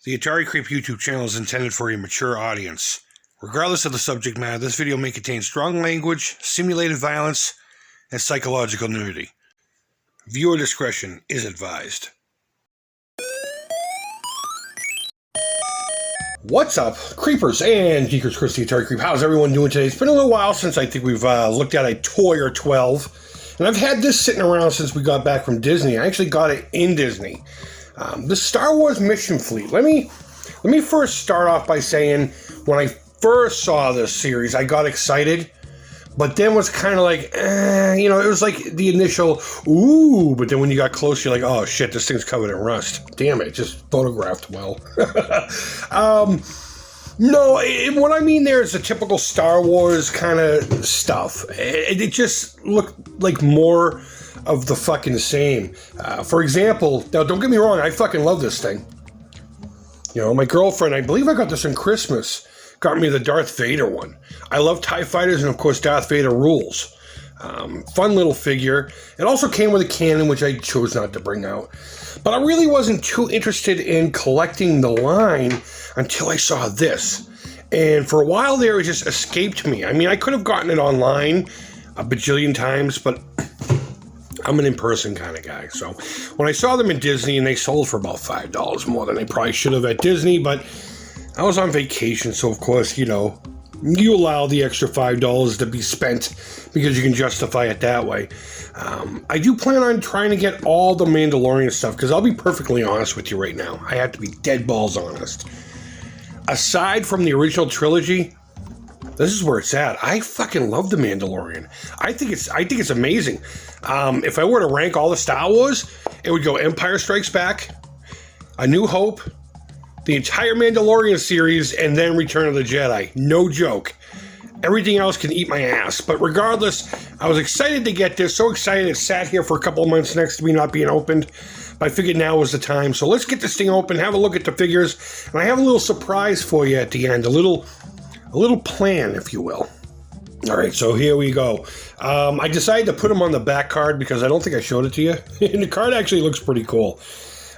The Atari Creep YouTube channel is intended for a mature audience. Regardless of the subject matter, this video may contain strong language, simulated violence, and psychological nudity. Viewer discretion is advised. What's up, Creepers and Geekers? Chris, the Atari Creep. How's everyone doing today? It's been a little while since I think we've looked at a toy or 12. And I've had this sitting around since we got back from Disney. I actually got it in Disney. The Star Wars Mission Fleet. Let me first start off by saying when I first saw this series, I got excited, but then was kind of like, it was like the initial, ooh, but then when you got close, you're like, oh shit, this thing's covered in rust. Damn it, just photographed well. What I mean there is the typical Star Wars kind of stuff. It just looked like more of the fucking same. For example, now don't get me wrong, I fucking love this thing. My girlfriend, I believe I got this on Christmas, got me the Darth Vader one. I love TIE Fighters, and of course Darth Vader rules. Fun little figure. It also came with a cannon, which I chose not to bring out. But I really wasn't too interested in collecting the line until I saw this. And for a while there, it just escaped me. I mean, I could have gotten it online a bajillion times, but I'm an in-person kind of guy. So when I saw them in Disney, and they sold for about $5 more than they probably should have at Disney, but I was on vacation, so of course, you allow the extra $5 to be spent because you can justify it that way. I do plan on trying to get all the Mandalorian stuff, because I'll be perfectly honest with you right now. I have to be dead balls honest. Aside from the original trilogy, this is where it's at. I fucking love the Mandalorian. I think it's amazing. If I were to rank all the Star Wars, it would go Empire Strikes Back, A New Hope, the entire Mandalorian series, and then Return of the Jedi. No joke. Everything else can eat my ass. But regardless, I was excited to get this. So excited it sat here for a couple of months next to me not being opened. But I figured now was the time. So let's get this thing open, have a look at the figures. And I have a little surprise for you at the end. A little plan, if you will. All right, so here we go. I decided to put them on the back card because I don't think I showed it to you. And the card actually looks pretty cool.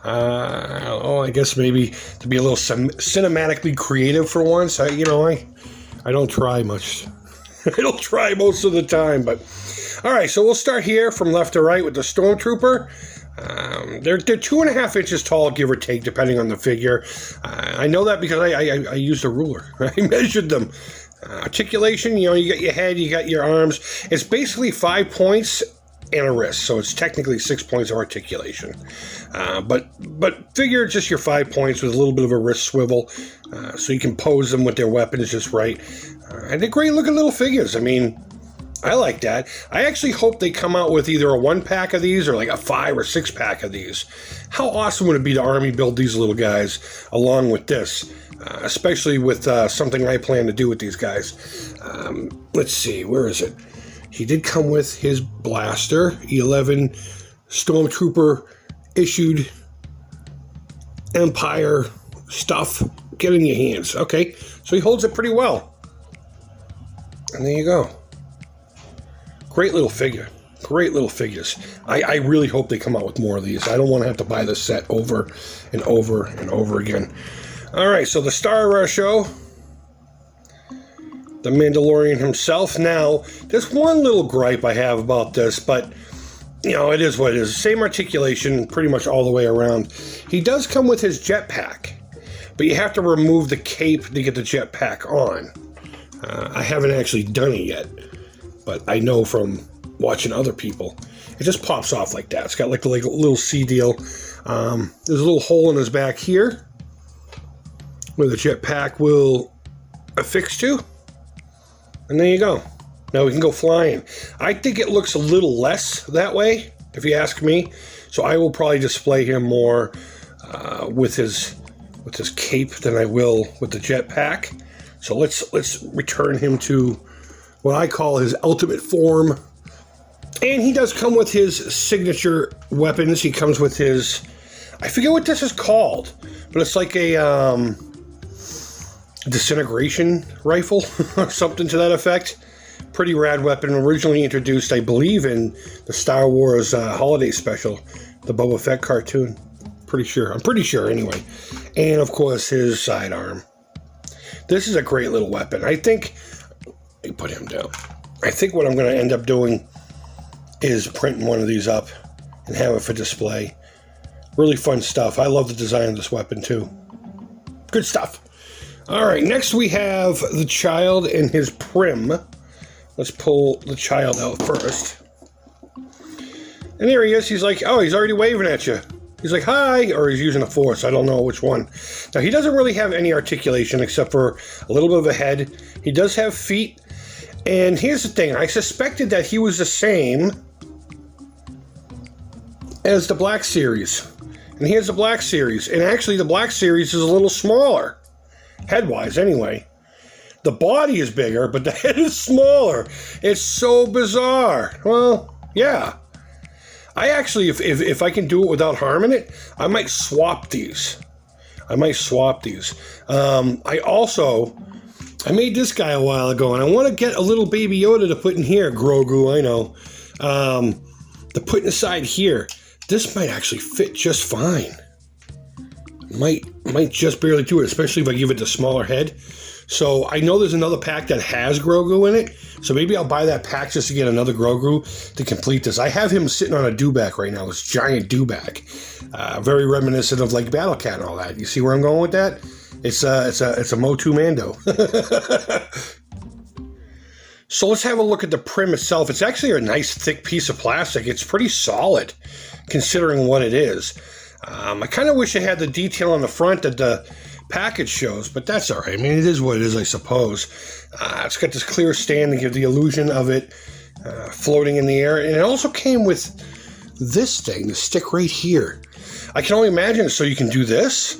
I guess maybe to be a little cinematically creative for once. I don't try much. I don't try most of the time, but all right. So we'll start here from left to right with the Stormtrooper. They're 2.5 inches tall, give or take, depending on the figure. I know that because I used a ruler. I measured them. Articulation. You got your head, you got your arms. It's basically 5 points and a wrist, so it's technically 6 points of articulation. But figure just your 5 points with a little bit of a wrist swivel, so you can pose them with their weapons just right. And they're great looking little figures. I mean, I like that. I actually hope they come out with either a 1-pack of these or like a 5 or 6-pack of these. How awesome would it be to army build these little guys along with this? Especially with something I plan to do with these guys. Let's see, where is it? He did come with his blaster, 11 Stormtrooper issued Empire stuff. Get in your hands. Okay, so he holds it pretty well. And there you go. Great little figure. Great little figures. I really hope they come out with more of these. I don't want to have to buy this set over and over and over again. All right, so the star of our show, the Mandalorian himself. Now, there's one little gripe I have about this, but, it is what it is. Same articulation pretty much all the way around. He does come with his jetpack, but you have to remove the cape to get the jetpack on. I haven't actually done it yet, but I know from watching other people, it just pops off like that. It's got like a little C deal. There's a little hole in his back here where the jetpack will affix to. And there you go. Now we can go flying. I think it looks a little less that way, if you ask me. So I will probably display him more with his cape than I will with the jetpack. So let's return him to what I call his ultimate form. And he does come with his signature weapons. He comes with his, I forget what this is called, but it's like a disintegration rifle or something to that effect. Pretty rad weapon, originally introduced, I believe, in the Star Wars holiday special, the Boba Fett cartoon. I'm pretty sure anyway. and of course his sidearm. This is a great little weapon. I think, let me put him down. I think what I'm going to end up doing is printing one of these up and have it for display. Really fun stuff. I love the design of this weapon too. Good stuff. All right, next we have the child and his prim. Let's pull the child out first. And there he is. He's like, oh, he's already waving at you. He's like, hi, or he's using a force. I don't know which one. Now, he doesn't really have any articulation except for a little bit of a head. He does have feet. And here's the thing. I suspected that he was the same as the Black Series. And here's the Black Series. And actually, the Black Series is a little smaller. Head-wise, anyway. The body is bigger, but the head is smaller. It's so bizarre. Well, yeah. I actually, if I can do it without harming it, I might swap these. I made this guy a while ago, and I want to get a little Baby Yoda to put in here. Grogu, I know. To put inside here. This might actually fit just fine. Might just barely do it, especially if I give it the smaller head. So I know there's another pack that has Grogu in it, so maybe I'll buy that pack just to get another Grogu to complete this. I have him sitting on a dewback right now, this giant dewback, very reminiscent of like Battle Cat and all that. You see where I'm going with that? It's a Motu Mando. So let's have a look at the prim itself. It's actually a nice thick piece of plastic. It's pretty solid considering what it is. I kind of wish it had the detail on the front that the package shows, but that's all right. I mean, it is what it is, I suppose. It's got this clear stand to give the illusion of it floating in the air. And it also came with this thing, the stick right here. I can only imagine so you can do this.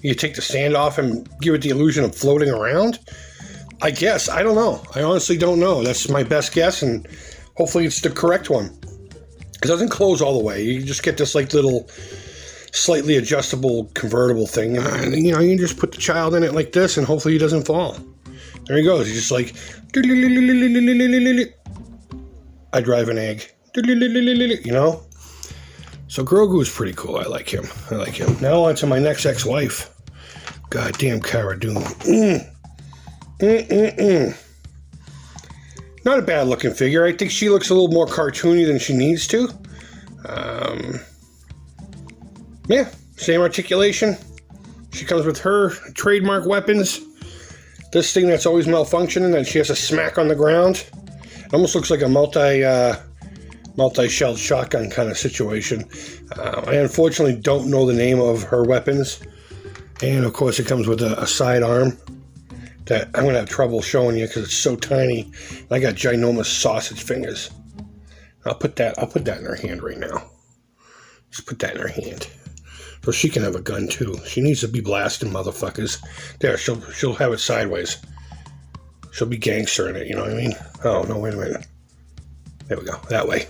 You take the stand off and give it the illusion of floating around. I guess. I don't know. I honestly don't know. That's my best guess, and hopefully it's the correct one. It doesn't close all the way. You just get this like little slightly adjustable convertible thing. And, you can just put the child in it like this, and hopefully he doesn't fall. There he goes. He's just like, I drive an egg. So Grogu is pretty cool. I like him. Now on to my next ex-wife. Goddamn Cara Doom. Not a bad looking figure. I think she looks a little more cartoony than she needs to. Yeah, same articulation. She comes with her trademark weapons. This thing that's always malfunctioning that she has to smack on the ground. It almost looks like a multi-shelled shotgun kind of situation. I unfortunately don't know the name of her weapons. And of course it comes with a sidearm that I'm going to have trouble showing you because it's so tiny. I got ginormous sausage fingers. I'll put that in her hand right now. Just put that in her hand. So she can have a gun too. She needs to be blasting motherfuckers. There, she'll have it sideways. She'll be gangster in it, you know what I mean? Oh, no, wait a minute. There we go. That way.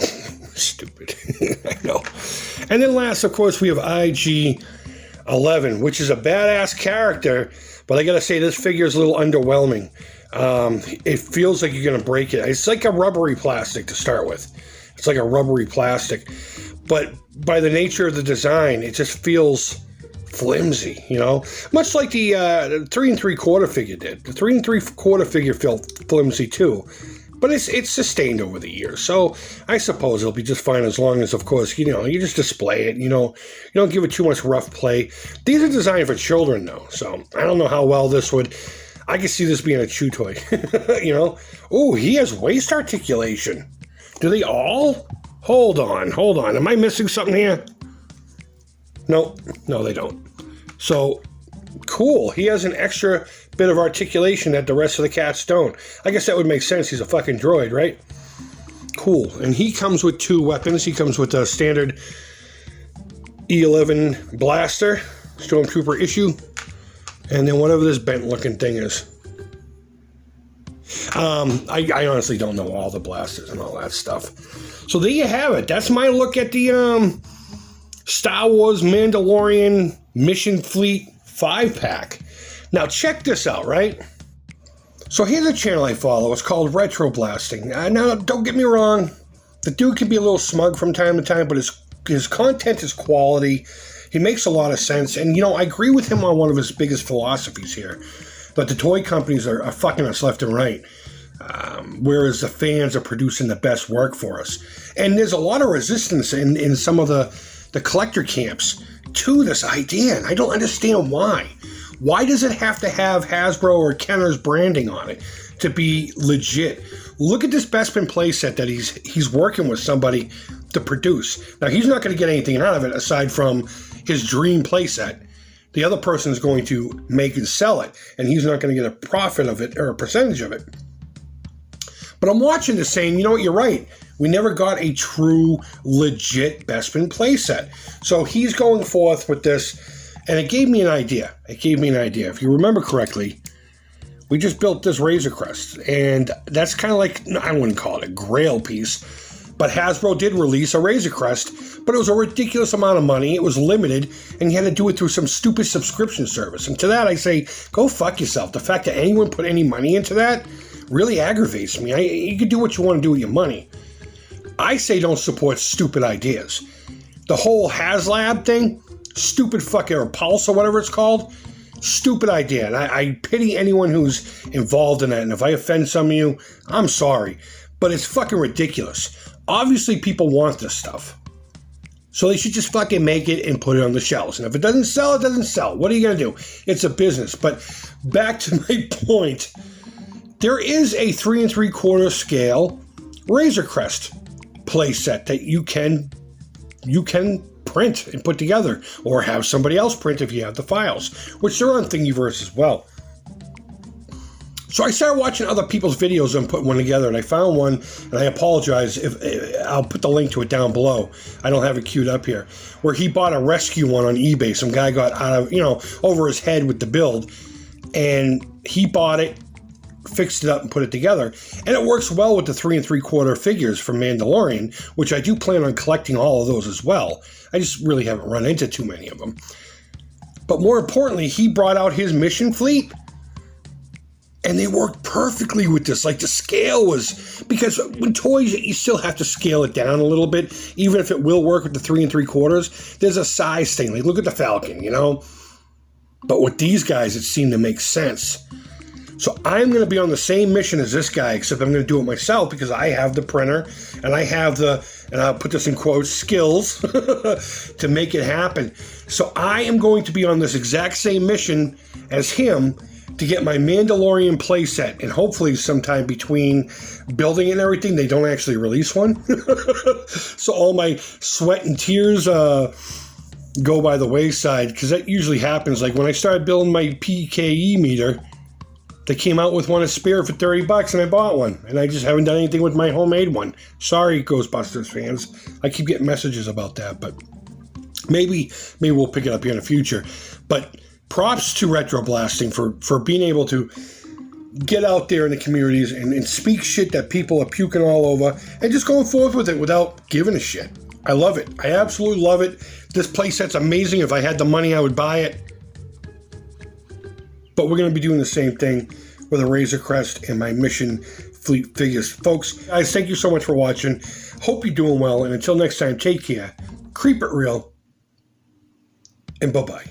Stupid. I know. And then last, of course, we have IG-11, which is a badass character, but I gotta say, this figure is a little underwhelming. It feels like you're gonna break it. It's like a rubbery plastic to start with. It's like a rubbery plastic. But by the nature of the design, it just feels flimsy, much like the 3 3/4 figure did. The 3 3/4 figure felt flimsy too, but it's sustained over the years. So I suppose it'll be just fine as long as, of course, you just display it. You don't give it too much rough play. These are designed for children, though, so I don't know how well this would. I could see this being a chew toy. Oh, he has waist articulation. Do they all? Hold on. Am I missing something here? No, they don't. So, cool. He has an extra bit of articulation that the rest of the cats don't. I guess that would make sense. He's a fucking droid, right? Cool. And he comes with 2 weapons. He comes with a standard E11 blaster, Stormtrooper issue, and then whatever this bent-looking thing is. I honestly don't know all the blasters and all that stuff. So there you have it. That's my look at the Star Wars Mandalorian Mission Fleet 5-pack. Now check this out, right? So here's a channel I follow. It's called Retro Blasting. Now don't get me wrong. The dude can be a little smug from time to time, but his content is quality. He makes a lot of sense. And, you know, I agree with him on one of his biggest philosophies here, that the toy companies are fucking us left and right, whereas the fans are producing the best work for us. And there's a lot of resistance in some of the collector camps to this idea, and I don't understand why. Why does it have to have Hasbro or Kenner's branding on it to be legit? Look at this Bespin playset that he's working with somebody to produce. Now, he's not going to get anything out of it aside from his dream playset. The other person is going to make and sell it, and he's not going to get a profit of it or a percentage of it. But I'm watching this saying, you know what, you're right. We never got a true, legit Bespin playset. So he's going forth with this, and it gave me an idea. If you remember correctly, we just built this Razor Crest, and that's kind of like, I wouldn't call it a grail piece, but Hasbro did release a Razor Crest, but it was a ridiculous amount of money. It was limited, and you had to do it through some stupid subscription service. And to that, I say, go fuck yourself. The fact that anyone put any money into that really aggravates me. You can do what you want to do with your money. I say don't support stupid ideas. The whole HasLab thing, stupid fucking, or Pulse or whatever it's called, stupid idea. And I pity anyone who's involved in that. And if I offend some of you, I'm sorry. But it's fucking ridiculous. Obviously, people want this stuff. So they should just fucking make it and put it on the shelves. And if it doesn't sell, it doesn't sell. What are you going to do? It's a business. But back to my point, there is a 3 3/4 scale Razor Crest playset that you can print and put together, or have somebody else print if you have the files, which they're on Thingiverse as well. So I started watching other people's videos and putting one together, and I found one, and I apologize if I'll put the link to it down below. I don't have it queued up here, where he bought a rescue one on eBay. Some guy got out of, over his head with the build, and he bought it, fixed it up, and put it together. And it works well with the 3 3/4 figures from Mandalorian, which I do plan on collecting all of those as well. I just really haven't run into too many of them. But more importantly, he brought out his mission fleet, and they worked perfectly with this. Like, the scale was, because with toys, you still have to scale it down a little bit, even if it will work with the 3 3/4. There's a size thing. Like, look at the Falcon, But with these guys, it seemed to make sense. So I'm going to be on the same mission as this guy, except I'm going to do it myself because I have the printer and I have and I'll put this in quotes, skills to make it happen. So I am going to be on this exact same mission as him to get my Mandalorian playset, and hopefully sometime between building it and everything, they don't actually release one. So all my sweat and tears go by the wayside, because that usually happens. Like when I started building my PKE meter, they came out with one as spare for $30, and I bought one. And I just haven't done anything with my homemade one. Sorry, Ghostbusters fans. I keep getting messages about that, but maybe we'll pick it up here in the future. But props to Retro Blasting for being able to get out there in the communities and speak shit that people are puking all over, and just going forth with it without giving a shit. I love it. I absolutely love it. This playset's amazing. If I had the money, I would buy it. But we're going to be doing the same thing with a Razor Crest and my Mission Fleet figures. Folks, guys, thank you so much for watching. Hope you're doing well. And until next time, take care. Creep it real. And bye-bye.